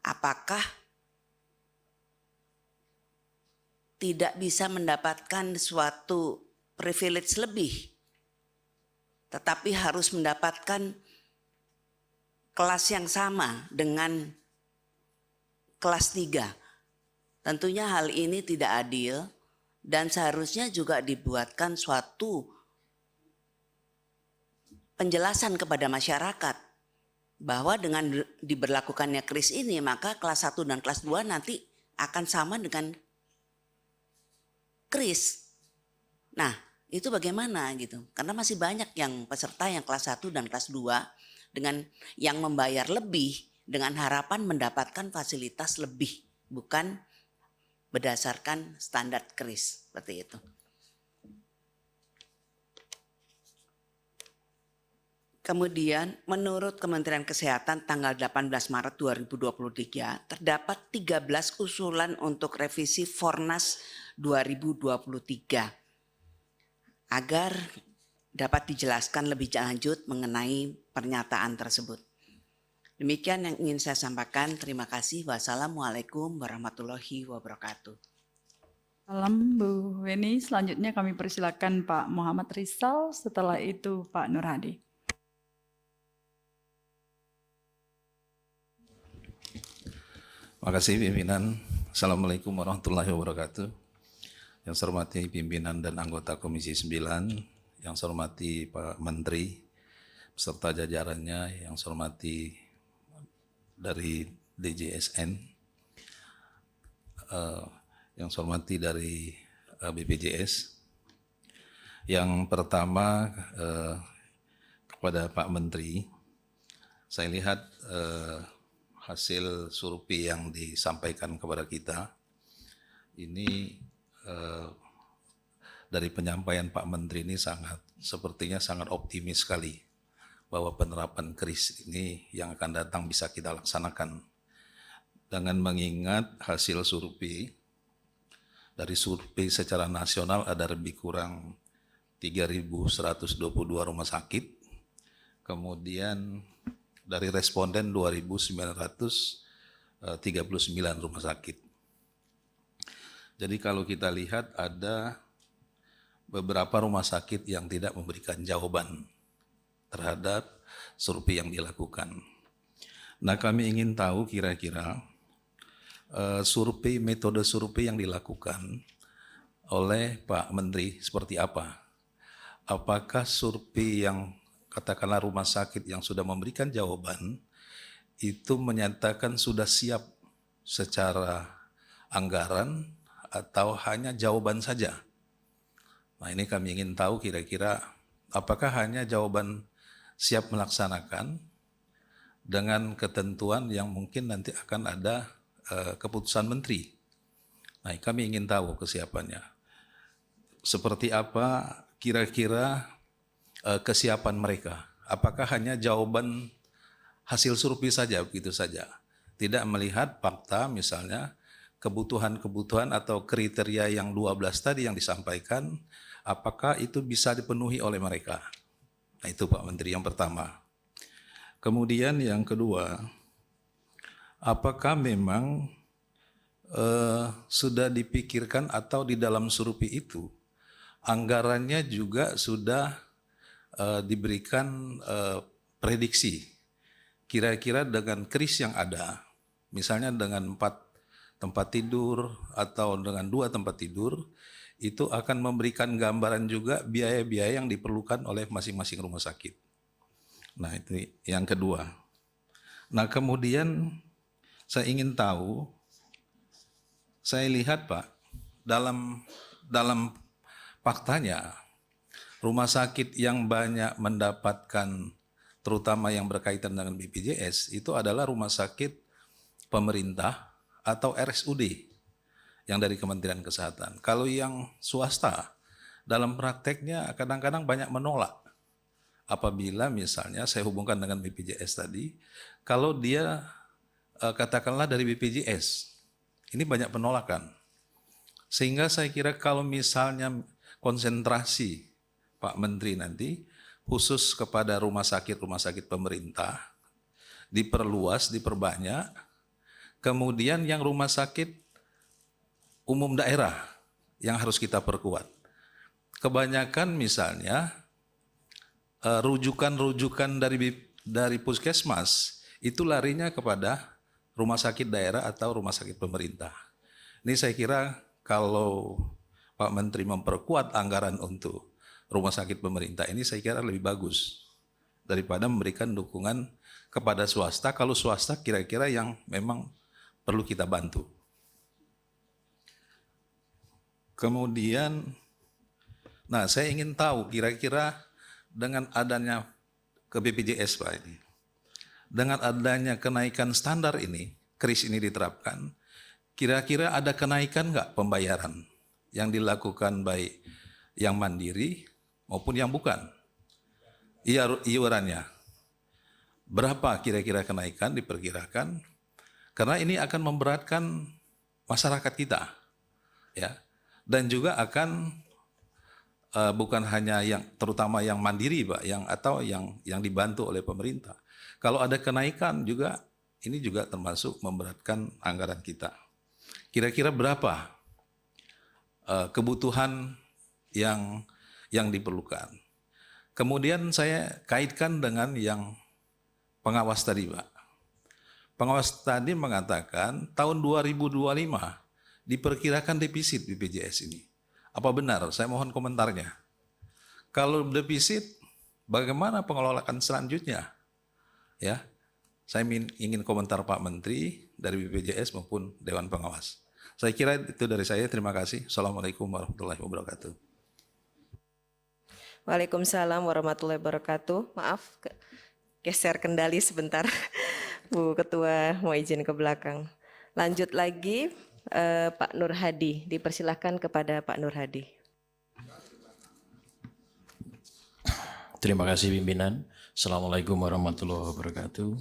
Apakah tidak bisa mendapatkan suatu privilege lebih, tetapi harus mendapatkan kelas yang sama dengan kelas 3. Tentunya hal ini tidak adil dan seharusnya juga dibuatkan suatu penjelasan kepada masyarakat bahwa dengan diberlakukannya KRIS ini maka kelas 1 dan kelas 2 nanti akan sama dengan KRIS. Nah, itu bagaimana gitu? Karena masih banyak yang peserta yang kelas 1 dan kelas 2 dengan yang membayar lebih dengan harapan mendapatkan fasilitas lebih, bukan berdasarkan standar KRIS seperti itu. Kemudian menurut Kementerian Kesehatan tanggal 18 Maret 2023 terdapat 13 usulan untuk revisi Fornas 2023 agar dapat dijelaskan lebih lanjut mengenai pernyataan tersebut. Demikian yang ingin saya sampaikan. Terima kasih. Wassalamualaikum warahmatullahi wabarakatuh. Salam Bu Weni. Selanjutnya kami persilakan Pak Muhammad Rizal, setelah itu Pak Nur Hadi. Terima kasih pimpinan. Assalamualaikum warahmatullahi wabarakatuh. Yang saya hormati pimpinan dan anggota Komisi 9, yang saya hormati Pak Menteri beserta jajarannya, yang saya hormati dari DJSN, yang saya hormati dari BPJS. Yang pertama kepada Pak Menteri, saya lihat hasil survei yang disampaikan kepada kita ini dari penyampaian Pak Menteri ini sepertinya sangat optimis sekali bahwa penerapan KRIS ini yang akan datang bisa kita laksanakan. Dengan mengingat hasil survei, dari survei secara nasional ada lebih kurang 3.122 rumah sakit, kemudian dari responden 2.939 rumah sakit. Jadi kalau kita lihat ada beberapa rumah sakit yang tidak memberikan jawaban terhadap survei yang dilakukan. Nah, kami ingin tahu kira-kira metode survei yang dilakukan oleh Pak Menteri seperti apa? Apakah survei yang katakanlah rumah sakit yang sudah memberikan jawaban itu menyatakan sudah siap secara anggaran atau hanya jawaban saja? Nah, ini kami ingin tahu kira-kira apakah hanya jawaban siap melaksanakan dengan ketentuan yang mungkin nanti akan ada keputusan menteri. Nah, kami ingin tahu kesiapannya. Seperti apa kira-kira kesiapan mereka? Apakah hanya jawaban hasil survei saja, begitu saja? Tidak melihat fakta misalnya kebutuhan-kebutuhan atau kriteria yang 12 tadi yang disampaikan, apakah itu bisa dipenuhi oleh mereka? Nah, itu Pak Menteri yang pertama. Kemudian yang kedua, apakah memang sudah dipikirkan atau di dalam survei itu anggarannya juga sudah diberikan prediksi kira-kira dengan KRIS yang ada, misalnya dengan 4 tempat tidur atau dengan 2 tempat tidur, itu akan memberikan gambaran juga biaya-biaya yang diperlukan oleh masing-masing rumah sakit. Nah, itu yang kedua. Nah, kemudian saya ingin tahu, saya lihat Pak, dalam faktanya, rumah sakit yang banyak mendapatkan, terutama yang berkaitan dengan BPJS, itu adalah rumah sakit pemerintah atau RSUD yang dari Kementerian Kesehatan. Kalau yang swasta, dalam prakteknya kadang-kadang banyak menolak. Apabila misalnya saya hubungkan dengan BPJS tadi, kalau dia katakanlah dari BPJS, ini banyak penolakan. Sehingga saya kira kalau misalnya konsentrasi Pak Menteri nanti khusus kepada rumah sakit pemerintah diperluas, diperbanyak, kemudian yang rumah sakit umum daerah yang harus kita perkuat. Kebanyakan misalnya rujukan-rujukan dari puskesmas itu larinya kepada rumah sakit daerah atau rumah sakit pemerintah. Ini saya kira kalau Pak Menteri memperkuat anggaran untuk rumah sakit pemerintah ini, saya kira lebih bagus daripada memberikan dukungan kepada swasta, kalau swasta kira-kira yang memang perlu kita bantu. Kemudian, nah saya ingin tahu kira-kira dengan adanya ke BPJS Pak ini, dengan adanya kenaikan standar ini, KRIS ini diterapkan, kira-kira ada kenaikan nggak pembayaran yang dilakukan baik yang mandiri maupun yang bukan? Iurannya. Berapa kira-kira kenaikan diperkirakan? Karena ini akan memberatkan masyarakat kita. Ya. Dan juga akan bukan hanya yang terutama yang mandiri Pak, atau yang dibantu oleh pemerintah. Kalau ada kenaikan juga, ini juga termasuk memberatkan anggaran kita. Kira-kira berapa kebutuhan yang diperlukan. Kemudian saya kaitkan dengan yang pengawas tadi, Pak. Pengawas tadi mengatakan tahun 2025 diperkirakan defisit BPJS ini. Apa benar? Saya mohon komentarnya. Kalau defisit, bagaimana pengelolaan selanjutnya? Ya, saya ingin komentar Pak Menteri dari BPJS maupun Dewan Pengawas. Saya kira itu dari saya. Terima kasih. Assalamualaikum warahmatullahi wabarakatuh. Waalaikumsalam warahmatullahi wabarakatuh. Maaf, geser kendali sebentar. Bu Ketua mau izin ke belakang. Lanjut lagi Pak Nur Hadi. Dipersilahkan kepada Pak Nur Hadi. Terima kasih pimpinan. Assalamualaikum warahmatullahi wabarakatuh.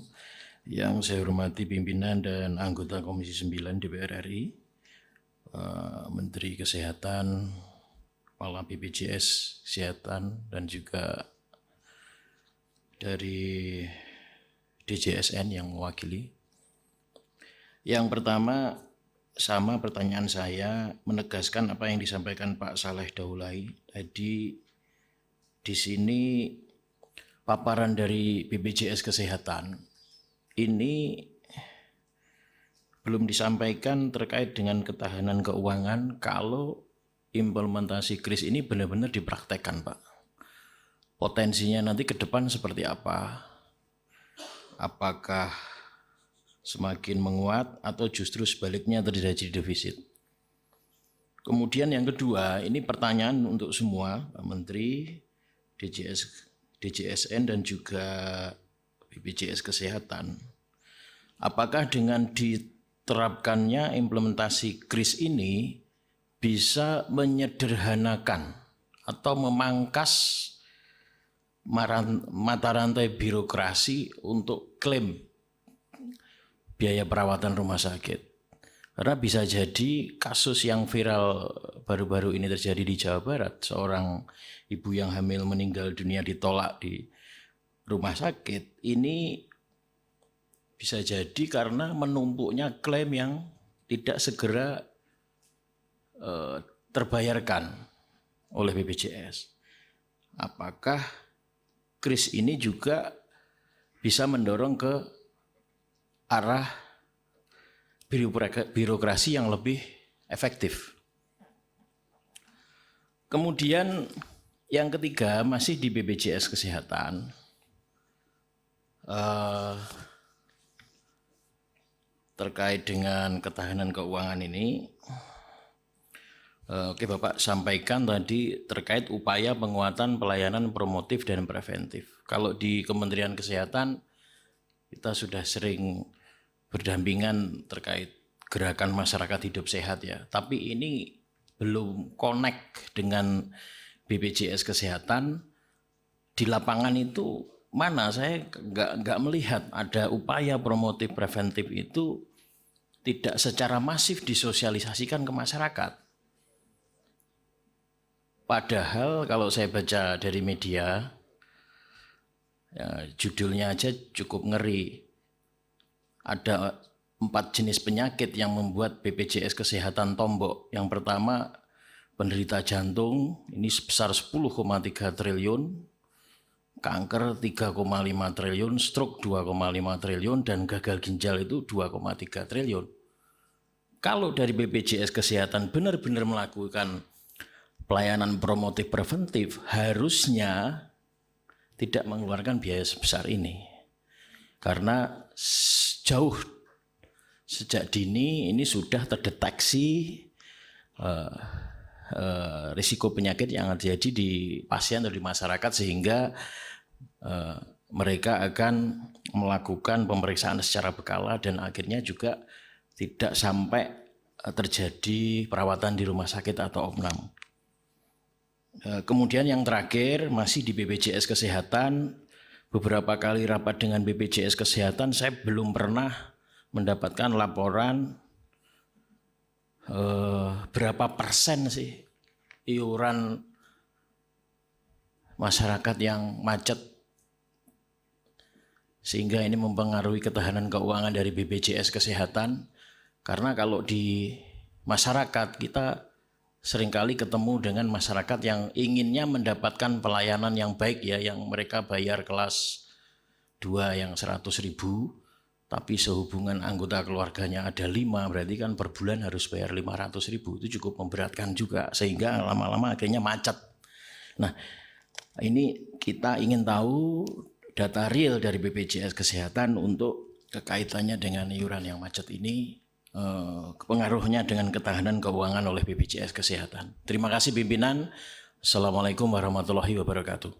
Yang saya hormati pimpinan dan anggota Komisi 9 DPR RI, Menteri Kesehatan, Kepala BPJS Kesehatan, dan juga dari DJSN yang mewakili. Yang pertama, sama pertanyaan saya menegaskan apa yang disampaikan Pak Saleh Daulay tadi. Di sini paparan dari BPJS Kesehatan ini belum disampaikan terkait dengan ketahanan keuangan kalau implementasi KRIS ini benar-benar dipraktekkan, Pak. Potensinya nanti ke depan seperti apa? Apakah semakin menguat atau justru sebaliknya terjadi defisit? Kemudian yang kedua, ini pertanyaan untuk semua, Pak Menteri, DJSN dan juga BPJS Kesehatan. Apakah dengan diterapkannya implementasi KRIS ini bisa menyederhanakan atau memangkas mata rantai birokrasi untuk klaim biaya perawatan rumah sakit? Karena bisa jadi kasus yang viral baru-baru ini terjadi di Jawa Barat, seorang ibu yang hamil meninggal dunia ditolak di rumah sakit, ini bisa jadi karena menumpuknya klaim yang tidak segera terbayarkan oleh BPJS. Apakah KRIS ini juga bisa mendorong ke arah birokrasi yang lebih efektif? Kemudian yang ketiga, masih di BPJS Kesehatan, terkait dengan ketahanan keuangan ini. Oke, Bapak sampaikan tadi terkait upaya penguatan pelayanan promotif dan preventif. Kalau di Kementerian Kesehatan kita sudah sering berdampingan terkait gerakan masyarakat hidup sehat ya. Tapi ini belum connect dengan BPJS Kesehatan. Di lapangan itu mana saya nggak melihat ada upaya promotif preventif itu tidak secara masif disosialisasikan ke masyarakat. Padahal kalau saya baca dari media, ya, judulnya aja cukup ngeri. Ada 4 jenis penyakit yang membuat BPJS Kesehatan tombok. Yang pertama, penderita jantung, ini sebesar 10,3 triliun, kanker 3,5 triliun, stroke 2,5 triliun, dan gagal ginjal itu 2,3 triliun. Kalau dari BPJS Kesehatan benar-benar melakukan pelayanan promotif preventif, harusnya tidak mengeluarkan biaya sebesar ini. Karena jauh sejak dini ini sudah terdeteksi risiko penyakit yang terjadi di pasien atau di masyarakat, sehingga mereka akan melakukan pemeriksaan secara berkala dan akhirnya juga tidak sampai terjadi perawatan di rumah sakit atau opnam. Kemudian yang terakhir masih di BPJS Kesehatan, beberapa kali rapat dengan BPJS Kesehatan saya belum pernah mendapatkan laporan berapa persen sih iuran masyarakat yang macet, sehingga ini mempengaruhi ketahanan keuangan dari BPJS Kesehatan. Karena kalau di masyarakat kita seringkali ketemu dengan masyarakat yang inginnya mendapatkan pelayanan yang baik ya, yang mereka bayar kelas 2 yang 100.000, tapi sehubungan anggota keluarganya ada 5, berarti kan per bulan harus bayar 500.000. Itu cukup memberatkan juga, sehingga lama-lama akhirnya macet. Nah, ini kita ingin tahu data real dari BPJS Kesehatan untuk kekaitannya dengan iuran yang macet ini, pengaruhnya dengan ketahanan keuangan oleh BPJS Kesehatan. Terima kasih pimpinan. Assalamualaikum warahmatullahi wabarakatuh.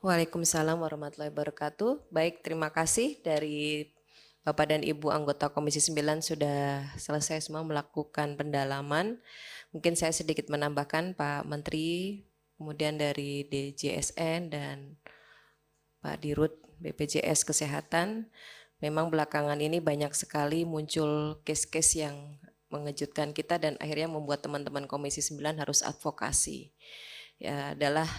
Waalaikumsalam warahmatullahi wabarakatuh. Baik, terima kasih dari Bapak dan Ibu anggota Komisi 9 sudah selesai semua melakukan pendalaman. Mungkin saya sedikit menambahkan Pak Menteri, kemudian dari DJSN dan Pak Dirut BPJS Kesehatan, memang belakangan ini banyak sekali muncul case-case yang mengejutkan kita dan akhirnya membuat teman-teman Komisi 9 harus advokasi. Ya, adalah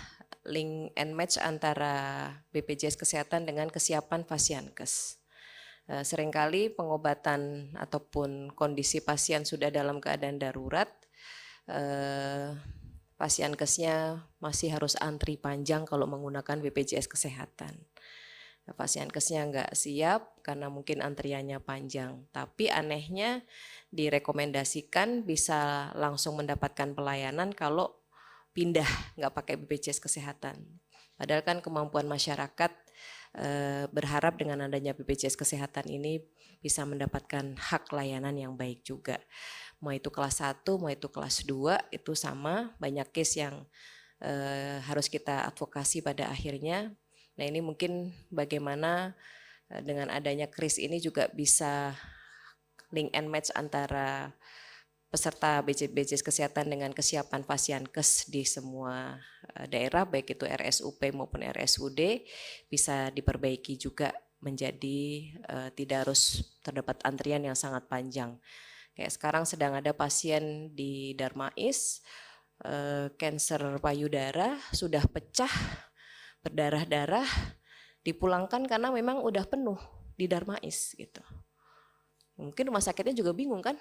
link and match antara BPJS Kesehatan dengan kesiapan Fasiankes. Seringkali pengobatan ataupun kondisi pasien sudah dalam keadaan darurat, Fasiankesnya masih harus antri panjang kalau menggunakan BPJS Kesehatan. Fasiankesnya nggak siap karena mungkin antriannya panjang. Tapi anehnya direkomendasikan bisa langsung mendapatkan pelayanan kalau pindah nggak pakai BPJS Kesehatan. Padahal kan kemampuan masyarakat berharap dengan adanya BPJS Kesehatan ini bisa mendapatkan hak layanan yang baik juga. Mau itu kelas 1, mau itu kelas 2, itu sama. Banyak case yang harus kita advokasi pada akhirnya. Nah ini mungkin bagaimana dengan adanya kris ini juga bisa link and match antara peserta BPJS Kesehatan dengan kesiapan Fasiankes di semua daerah, baik itu RSUP maupun RSUD, bisa diperbaiki juga menjadi tidak harus terdapat antrian yang sangat panjang. Kayak sekarang sedang ada pasien di Darmais, kanker payudara, sudah pecah, berdarah-darah, dipulangkan karena memang udah penuh di Darmais gitu. Mungkin rumah sakitnya juga bingung kan,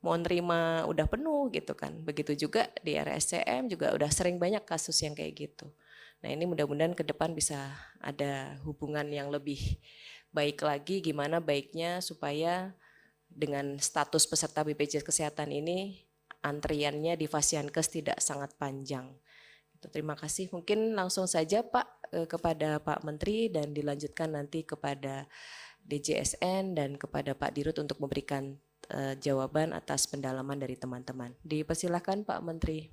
mau nerima udah penuh gitu kan. Begitu juga di RSCM juga udah sering banyak kasus yang kayak gitu. Nah ini mudah-mudahan ke depan bisa ada hubungan yang lebih baik lagi, gimana baiknya supaya dengan status peserta BPJS Kesehatan ini antriannya di Fasiankes tidak sangat panjang. Terima kasih. Mungkin langsung saja Pak kepada Pak Menteri dan dilanjutkan nanti kepada DJSN dan kepada Pak Dirut untuk memberikan jawaban atas pendalaman dari teman-teman. Dipersilakan Pak Menteri.